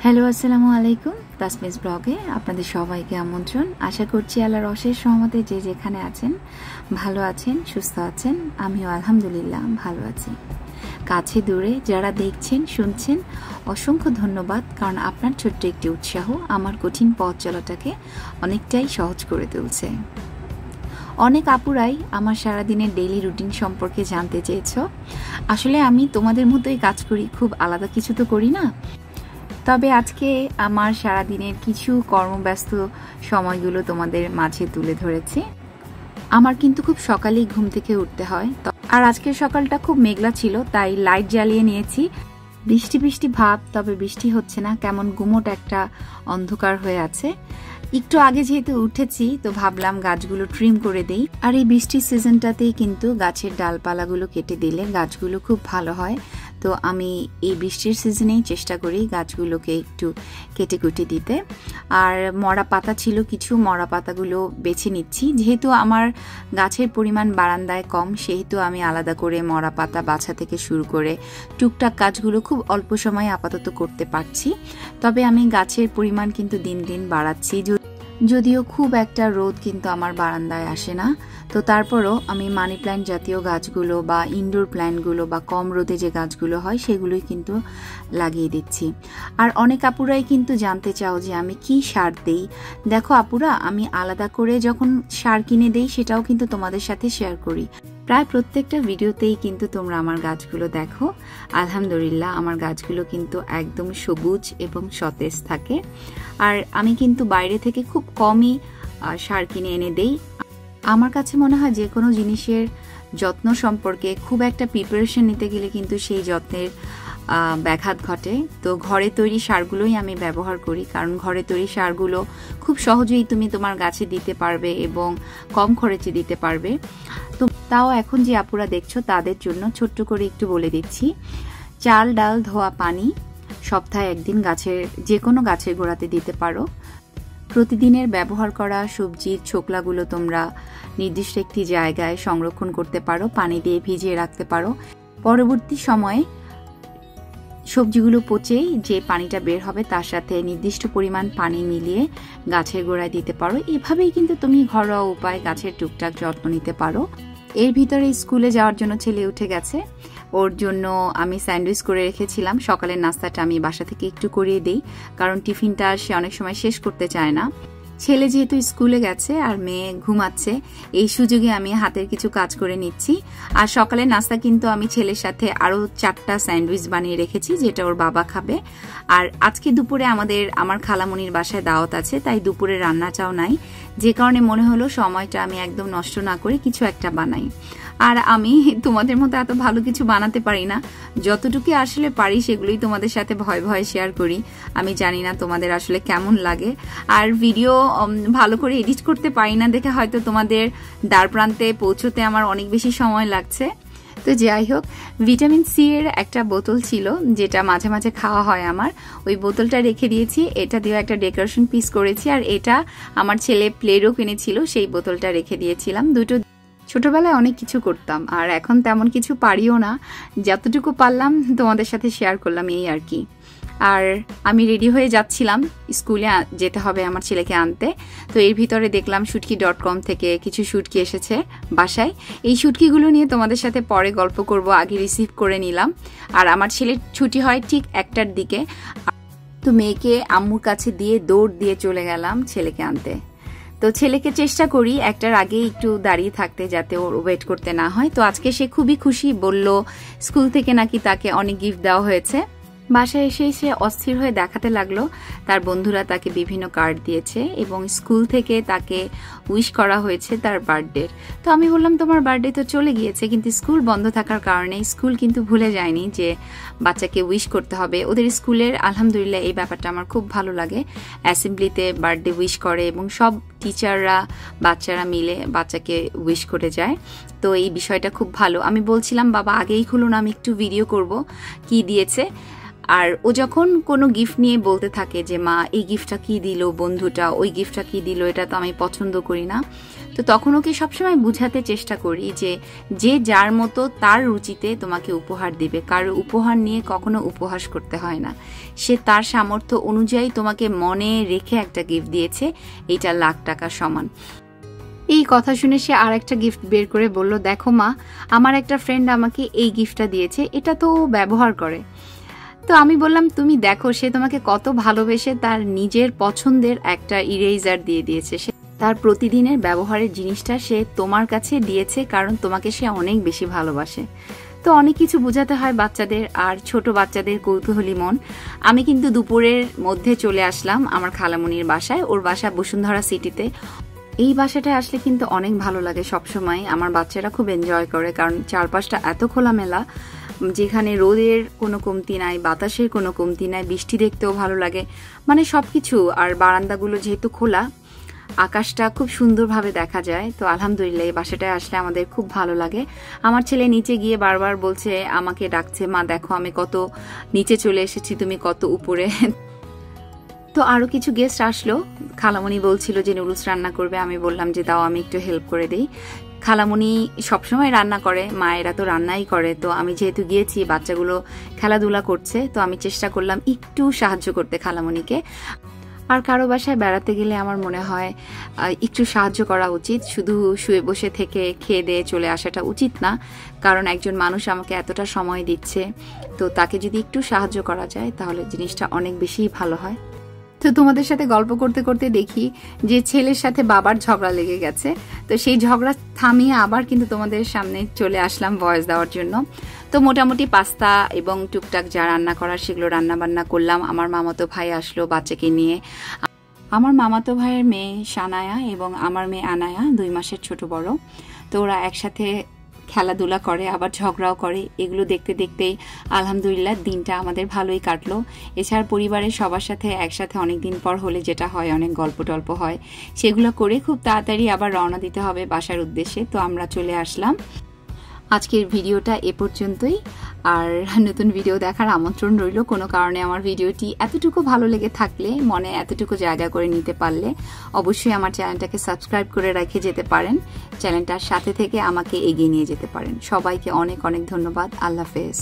Hello, আসসালামু আলাইকুম। তাসমিস ব্লগে আপনাদের সবাইকে আমন্ত্রণ। আশা করছি আল্লাহর অশেষ রহমতে যে যেখানে আছেন ভালো আছেন, সুস্থ আছেন। আমিও আলহামদুলিল্লাহ ভালো আছি। কাছে দূরে যারা দেখছেন শুনছেন অসংখ্য ধন্যবাদ, কারণ আপনার ছোট্ট একটি উৎসাহ আমার কঠিন পথ চলাটাকে অনেকটাই সহজ করে তুলছে। অনেক আপুরাই আমার সারাদিনের ডেইলি রুটিন সম্পর্কে জানতে চেয়েছ। আসলে আমি তোমাদের মতোই কাজ করি, খুব আলাদা কিছু তো করি না। তবে আজকে আমার সারাদিনের কিছু কর্মব্যস্ত সময়গুলো তোমাদের মাঝে তুলে ধরেছি। আমার কিন্তু খুব সকালেই ঘুম থেকে উঠতে হয়, আর আজকের সকালটা খুব মেঘলা ছিল, তাই লাইট জ্বালিয়ে নিয়েছি। বৃষ্টি বৃষ্টি ভাব, তবে বৃষ্টি হচ্ছে না, কেমন গুমোট একটা অন্ধকার হয়ে আছে। একটু আগে যেহেতু উঠেছি, তো ভাবলাম গাছগুলো ট্রিম করে দেই। আর এই বৃষ্টির সিজনটাতেই কিন্তু গাছের ডালপালাগুলো কেটে দিলে গাছগুলো খুব ভালো হয়। তো আমি এই বৃষ্টির সিজনেই চেষ্টা করি গাছগুলোকে একটু কেটে কুটে দিতে। আর মরা পাতা ছিল কিছু, মরা পাতাগুলো বেছে নিচ্ছি। যেহেতু আমার গাছের পরিমাণ বারান্দায় কম, সেহেতু আমি আলাদা করে মরা পাতা বাছা থেকে শুরু করে টুকটাক কাজগুলো খুব অল্প সময়ে আপাতত করতে পারছি। তবে আমি গাছের পরিমাণ কিন্তু দিন দিন বাড়াচ্ছি, যদিও খুব একটা রোদ কিন্তু আমার বারান্দায় আসে না। তো তারপরও আমি মানি প্ল্যান্ট জাতীয় গাছগুলো বা ইনডোর প্ল্যান্টগুলো বা কম রোদে যে গাছগুলো হয় সেগুলোই কিন্তু লাগিয়ে দিচ্ছি। আর অনেক আপুরাই কিন্তু জানতে চাও যে আমি কি সার দেই। দেখো আপুরা, আমি আলাদা করে যখন সার কিনে দেই সেটাও কিন্তু তোমাদের সাথে শেয়ার করি। প্রায় প্রত্যেকটা ভিডিওতেই কিন্তু তোমরা আমার গাছগুলো দেখো। আলহামদুলিল্লাহ, আমার গাছগুলো কিন্তু একদম সবুজ এবং সতেজ থাকে। আর আমি কিন্তু বাইরে থেকে খুব কমই সার কিনে এনে দেই। আমার কাছে মনে হয় যে কোনো জিনিসের যত্ন সম্পর্কে খুব একটা প্রিপারেশন নিতে গেলে কিন্তু সেই যত্নের ব্যাঘাত ঘটে। তো ঘরে তৈরি সারগুলোই আমি ব্যবহার করি, কারণ ঘরে তৈরি সারগুলো খুব সহজেই তুমি তোমার গাছে দিতে পারবে এবং কম খরচে দিতে পারবে। তো তাও এখন যে আপুরা দেখছো তাদের জন্য ছোট্ট করে একটু বলে দিচ্ছি। চাল ডাল ধোয়া পানি সপ্তাহে একদিন গাছের যে কোনো গাছের গোড়াতে দিতে পারো। প্রতিদিনের ব্যবহার করা সবজির ছোকলাগুলো তোমরা নির্দিষ্ট একটি জায়গায় সংরক্ষণ করতে পারো, পানি দিয়ে ভিজিয়ে রাখতে পারো। পরবর্তী সময়ে সবজিগুলো পচেই যে পানিটা বের হবে তার সাথে নির্দিষ্ট পরিমাণ পানি মিলিয়ে গাছের গোড়ায় দিতে পারো। এভাবেই কিন্তু তুমি ঘরোয়া উপায়ে গাছের টুকটাক যত্ন নিতে পারো। এর ভিতরে স্কুলে যাওয়ার জন্য ছেলে উঠে গেছে, ওর জন্য আমি স্যান্ডউইচ করে রেখেছিলাম। সকালের নাস্তাটা আমি বাসা থেকে একটু করিয়ে দিই, কারণ টিফিনটা সে অনেক সময় শেষ করতে চায় না। ছেলে যেহেতু স্কুলে গেছে আর মেয়ে ঘুমাচ্ছে, এই সুযোগে আমি হাতের কিছু কাজ করে নিচ্ছি। আর সকালের নাস্তা কিন্তু আমি ছেলের সাথে আরও 4টা স্যান্ডউইচ বানিয়ে রেখেছি, যেটা ওর বাবা খাবে। আর আজকে দুপুরে আমার খালামণির বাসায় দাওয়াত আছে, তাই দুপুরে রান্নাটাও নাই, যে কারণে মনে হলো সময়টা আমি একদম নষ্ট না করে কিছু একটা বানাই। আর আমি তোমাদের মতো এত ভালো কিছু বানাতে পারি না, যতটুকু আসলে পারি সেগুলোই তোমাদের সাথে ভয়ে ভয়ে শেয়ার করি। আমি জানি না তোমাদের আসলে কেমন লাগে। আর ভিডিও ভালো করে এডিট করতে পারি না দেখে হয়তো তোমাদের দ্বার প্রান্তে পৌঁছতে আমার অনেক বেশি সময় লাগছে। তো যাই হোক, ভিটামিন সি এর একটা বোতল ছিল যেটা মাঝে মাঝে খাওয়া হয় আমার, ওই বোতলটা রেখে দিয়েছি। এটা দিয়ে একটা ডেকোরেশন পিস করেছি। আর এটা আমার ছেলে প্লেরও কিনেছিল, সেই বোতলটা রেখে দিয়েছিলাম। দুটো ছোটবেলায় অনেক কিছু করতাম, আর এখন তেমন কিছু পারিও না, যতটুকু পারলাম তোমাদের সাথে শেয়ার করলাম, এই আর কি। আর আমি রেডি হয়ে যাচ্ছিলাম, স্কুলে যেতে হবে আমার ছেলেকে আনতে। তো এর ভিতরে দেখলাম শুটকি.com থেকে কিছু শুটকি এসেছে বাসায়। এই শুটকিগুলো নিয়ে তোমাদের সাথে পরে গল্প করব, আগে রিসিভ করে নিলাম। আর আমার ছেলের ছুটি হয় ঠিক 1টার দিকে, তো মেয়েকে আম্মুর কাছে দিয়ে দৌড় দিয়ে চলে গেলাম ছেলেকে আনতে। তো ছেলেকে চেষ্টা করি 1টার আগে একটু দাঁড়িয়ে থাকতে, যাতে ওর ওয়েট করতে না হয়। তো আজকে সে খুবই খুশি, বলল স্কুল থেকে নাকি তাকে অনেক গিফট দেওয়া হয়েছে। বাসায় এসেই সে অস্থির হয়ে দেখাতে লাগলো তার বন্ধুরা তাকে বিভিন্ন কার্ড দিয়েছে এবং স্কুল থেকে তাকে উইশ করা হয়েছে তার বার্থডের। তো আমি বললাম তোমার বার্থডে তো চলে গিয়েছে, কিন্তু স্কুল বন্ধ থাকার কারণে স্কুল কিন্তু ভুলে যায়নি যে বাচ্চাকে উইশ করতে হবে। ওদের স্কুলের আলহামদুলিল্লাহ এই ব্যাপারটা আমার খুব ভালো লাগে। অ্যাসেম্বলিতে বার্থডে উইশ করে এবং সব টিচাররা বাচ্চারা মিলে বাচ্চাকে উইশ করে যায়। তো এই বিষয়টা খুব ভালো। আমি বলছিলাম বাবা আগেই খুলুন, আমি একটু ভিডিও করব কি দিয়েছে। আর ও যখন কোনো গিফট নিয়ে বলতে থাকে যে মা এই গিফটটা কি দিল বন্ধুটা, ওই গিফটটা কি দিল, এটা তো আমি পছন্দ করি না, তো তখন ওকে সবসময় বুঝাতে চেষ্টা করি যে যে যার মতো তার রুচিতে তোমাকে উপহার দিবে, কারো উপহার নিয়ে কখনো উপহাস করতে হয় না। সে তার সামর্থ্য অনুযায়ী তোমাকে মনে রেখে একটা গিফট দিয়েছে, এটা লাখ টাকা সমান। এই কথা শুনে সে আর একটা গিফট বের করে বলল, দেখো মা, আমার একটা ফ্রেন্ড আমাকে এই গিফটটা দিয়েছে, এটা তো ব্যবহার করে। তো আমি বললাম তুমি দেখো সে তোমাকে কত ভালোবেসে তার নিজের পছন্দের একটা ইরেজার দিয়ে দিয়েছে, সে তার প্রতিদিনের ব্যবহারের জিনিসটা সে তোমার কাছে দিয়েছে কারণ তোমাকে সে অনেক বেশি ভালোবাসে। তো অনেক কিছু বোঝাতে হয় বাচ্চাদের, আর ছোট বাচ্চাদের কৌতূহলী মন। আমি কিন্তু দুপুরের মধ্যে চলে আসলাম আমার খালামণির বাসায়, ওর বাসা বসুন্ধরা সিটিতে। এই বাসাটায় আসলে কিন্তু অনেক ভালো লাগে সবসময়, আমার বাচ্চারা খুব এনজয় করে কারণ চারপাশটা এত খোলামেলা, যেখানে রোদের কোনো কমতি নাই, বাতাসের কোনো কমতি নাই, বৃষ্টি দেখতেও ভালো লাগে, মানে সবকিছু। আর বারান্দাগুলো যেহেতু খোলা, আকাশটা খুব সুন্দরভাবে দেখা যায়। তো আলহামদুলিল্লাহ এই বাসাটায় আসলে আমাদের খুব ভালো লাগে। আমার ছেলে নিচে গিয়ে বারবার বলছে, আমাকে ডাকছে, মা দেখো আমি কত নিচে চলে এসেছি, তুমি কত উপরে। তো আরো কিছু গেস্ট আসলো, খালামণি বলছিল যে নুডলস রান্না করবে, আমি বললাম যে দাও আমি একটু হেল্প করে দিই। খালামণি সবসময় রান্না করে, মায়েরা তো রান্নাই করে, তো আমি যেহেতু গিয়েছি বাচ্চাগুলো খেলাধুলা করছে, তো আমি চেষ্টা করলাম একটু সাহায্য করতে খালামণিকে। আর কারো বাসায় বেড়াতে গেলে আমার মনে হয় একটু সাহায্য করা উচিত, শুধু শুয়ে বসে থেকে খেয়ে দিয়ে চলে আসাটা উচিত না, কারণ একজন মানুষ আমাকে এতটা সময় দিচ্ছে, তো তাকে যদি একটু সাহায্য করা যায় তাহলে জিনিসটা অনেক বেশি ভালো হয়। তো তোমাদের সাথে গল্প করতে করতে দেখি যে ছেলের সাথে বাবার ঝগড়া লেগে গেছে, তো সেই ঝগড়া থামিয়ে আবার কিন্তু তোমাদের সামনে চলে আসলাম ভয়েস দেওয়ার জন্য। তো মোটামুটি পাস্তা এবং টুকটাক যা রান্না করার সেগুলো রান্না বান্না করলাম। আমার মামাতো ভাই আসলো বাচ্চাকে নিয়ে, আমার মামাতো ভাইয়ের মেয়ে সানায়া এবং আমার মেয়ে আনায়া 2 মাসের ছোট বড়, তো ওরা একসাথে খেলাধুলা করে আবার ঝগড়াও করে। এগুলো দেখতে দেখতেই আলহামদুলিল্লাহ দিনটা আমাদের ভালোই কাটলো। এছাড়া পরিবারের সবার সাথে একসাথে অনেক দিন পর হলে যেটা হয়, অনেক গল্প টল্প হয়, সেগুলো করে খুব তাড়াতাড়ি আবার রওনা দিতে হবে বাসার উদ্দেশ্যে। তো আমরা চলে আসলাম। আজকের ভিডিওটা এ পর্যন্তই, আর নতুন ভিডিও দেখার আমন্ত্রণ রইল। কোনো কারণে আমার ভিডিওটি এতটুকু ভালো লেগে থাকলে, মনে এতটুকু জায়গা করে নিতে পারলে অবশ্যই আমার চ্যানেলটাকে সাবস্ক্রাইব করে রেখে যেতে পারেন, চ্যানেলটার সাথে থেকে আমাকে এগিয়ে নিয়ে যেতে পারেন। সবাইকে অনেক অনেক ধন্যবাদ। আল্লাহ হাফেজ।